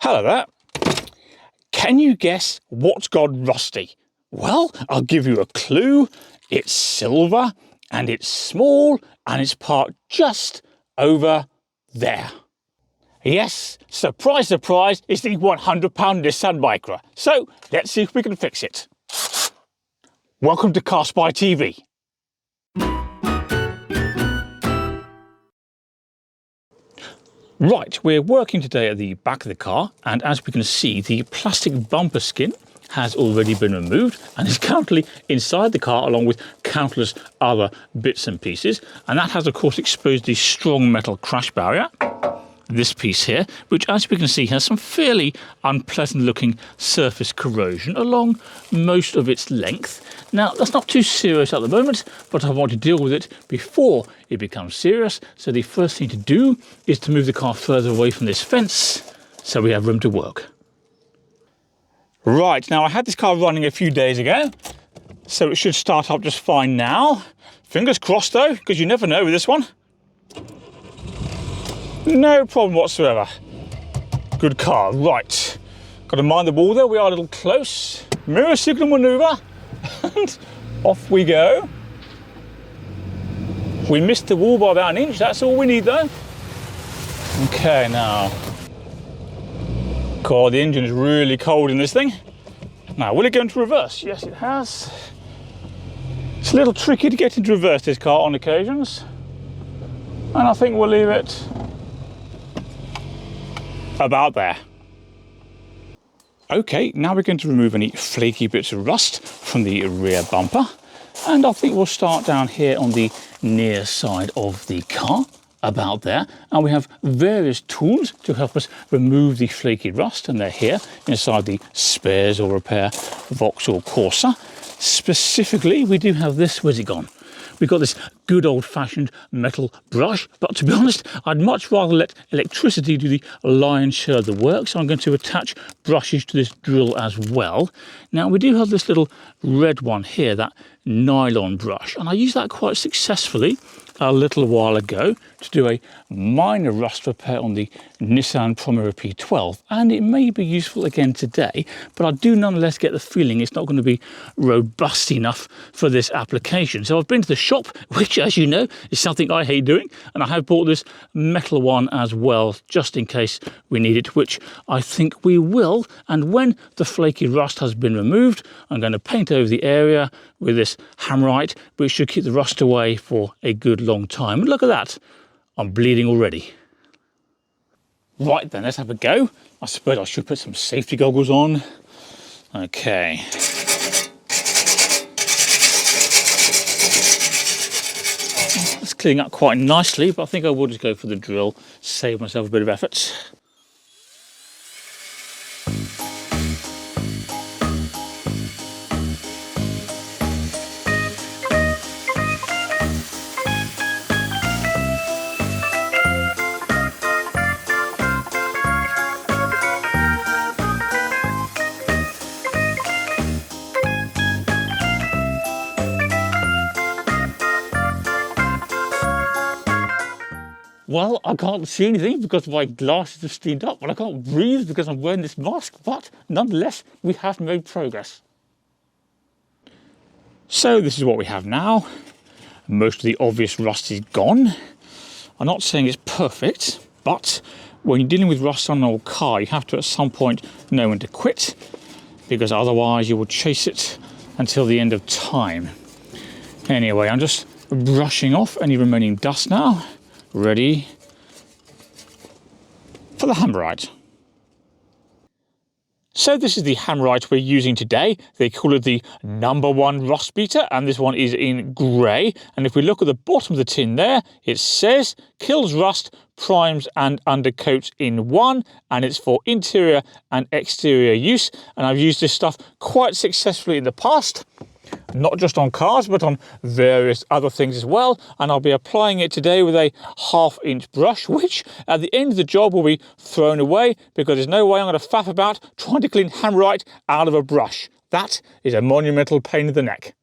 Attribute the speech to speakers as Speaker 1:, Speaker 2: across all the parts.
Speaker 1: Hello there. Can you guess what's gone rusty? Well, I'll give you a clue. It's silver and it's small and it's parked just over there. Yes, surprise, surprise, it's the £100 Nissan Micra. So let's see if we can fix it. Welcome to CarSpyTV. Right, we're working today at the back of the car, and as we can see, the plastic bumper skin has already been removed and is currently inside the car along with countless other bits and pieces. And that has, of course, exposed the strong metal crash barrier. This piece here, which as we can see has some fairly unpleasant looking surface corrosion along most of its length. Now that's not too serious at the moment, but I want to deal with it before it becomes serious. So the first thing to do is to move the car further away from this fence so we have room to work. Right, now I had this car running a few days ago, so it should start up just fine now. Fingers crossed though, because you never know with this one. No problem whatsoever. Good car. Right. Got to mind the wall there. We are a little close. Mirror signal manoeuvre. And off we go. We missed the wall by about an inch. That's all we need though. Okay, now. God, the engine is really cold in this thing. Now, will it go into reverse? Yes, it has. It's a little tricky to get into reverse, this car, on occasions. And I think we'll leave it about there. Okay, now we're going to remove any flaky bits of rust from the rear bumper, and I think we'll start down here on the near side of the car, about there, and we have various tools to help us remove the flaky rust, and they're here inside the spares or repair Vauxhall Corsa. Specifically, we do have this. Where's it gone? We've got this good old-fashioned metal brush, but to be honest, I'd much rather let electricity do the lion's share of the work, so I'm going to attach brushes to this drill as well. Now, we do have this little red one here, that nylon brush, and I used that quite successfully a little while ago to do a minor rust repair on the Nissan Micra K12, and it may be useful again today, but I do nonetheless get the feeling it's not going to be robust enough for this application. So I've been to the shop, which, as you know, is something I hate doing, and I have bought this metal one as well, just in case we need it, which I think we will. And when the flaky rust has been removed, I'm going to paint over the area with this Hammerite, which should keep the rust away for a good long time. And look at that, I'm bleeding already. Right then, let's have a go. I suppose I should put some safety goggles on. Okay. It's cleaning up quite nicely, but I think I will just go for the drill, save myself a bit of effort. Well, I can't see anything because my glasses have steamed up, and I can't breathe because I'm wearing this mask, but nonetheless, we have made progress. So this is what we have now. Most of the obvious rust is gone. I'm not saying it's perfect, but when you're dealing with rust on an old car, you have to at some point know when to quit, because otherwise you will chase it until the end of time. Anyway, I'm just brushing off any remaining dust now. Ready for the Hammerite. So this is the Hammerite we're using today. They call it the #1 rust beater, and this one is in grey. And if we look at the bottom of the tin there, it says kills rust, primes and undercoats in one, and it's for interior and exterior use. And I've used this stuff quite successfully in the past. Not just on cars, but on various other things as well. And I'll be applying it today with a 1/2-inch brush, which at the end of the job will be thrown away, because there's no way I'm going to faff about trying to clean Hammerite out of a brush. That is a monumental pain in the neck.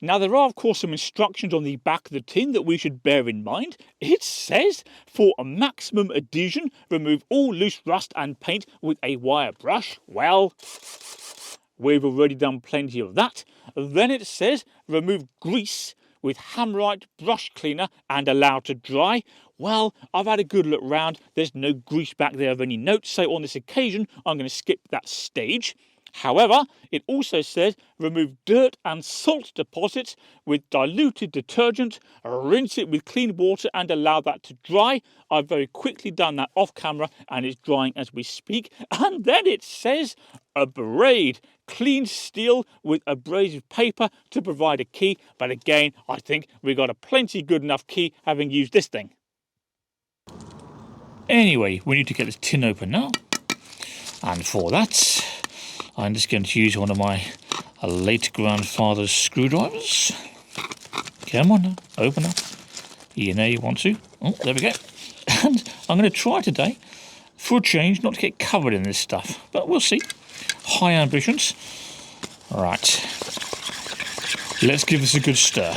Speaker 1: Now, there are, of course, some instructions on the back of the tin that we should bear in mind. It says, for a maximum adhesion, remove all loose rust and paint with a wire brush. Well, we've already done plenty of that. Then it says, remove grease with Hammerite brush cleaner and allow to dry. Well, I've had a good look round. There's no grease back there of any note, so on this occasion, I'm going to skip that stage. However, it also says remove dirt and salt deposits with diluted detergent, rinse it with clean water and allow that to dry. I've very quickly done that off camera and it's drying as we speak. And then it says abrade, clean steel with abrasive paper to provide a key. But again, I think we got a plenty good enough key having used this thing. Anyway, we need to get this tin open now. And for that, I'm just going to use one of my late grandfather's screwdrivers. Come on now, open up. You know you want to. Oh, there we go. And I'm going to try today, for a change, not to get covered in this stuff. But we'll see. High ambitions. Right. Let's give this a good stir.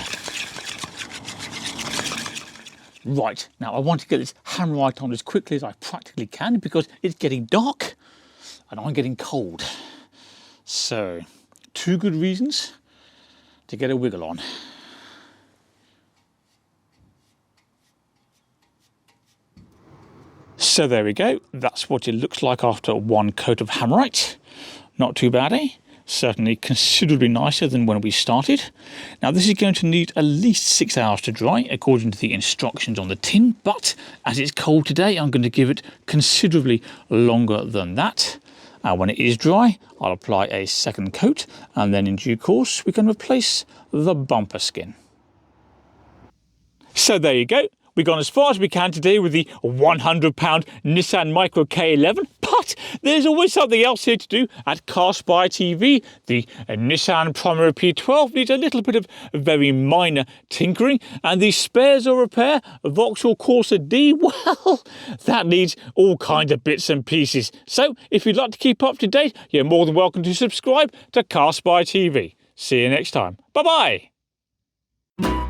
Speaker 1: Right, now I want to get this Hammerite on as quickly as I practically can because it's getting dark and I'm getting cold. So, 2 good reasons to get a wiggle on. So there we go. That's what it looks like after 1 coat of Hammerite. Not too bad, eh? Certainly considerably nicer than when we started. Now this is going to need at least 6 hours to dry according to the instructions on the tin, but as it's cold today I'm going to give it considerably longer than that. When it is dry, I'll apply a 2nd coat and then in due course we can replace the bumper skin. So there you go. We've gone as far as we can today with the £100 Nissan Micra K11, but there's always something else here to do at CarSpyTV. The Nissan Micra P12 needs a little bit of very minor tinkering, and the spares or repair Vauxhall Corsa D, well, that needs all kinds of bits and pieces. So if you'd like to keep up to date, you're more than welcome to subscribe to CarSpyTV. See you next time. Bye-bye.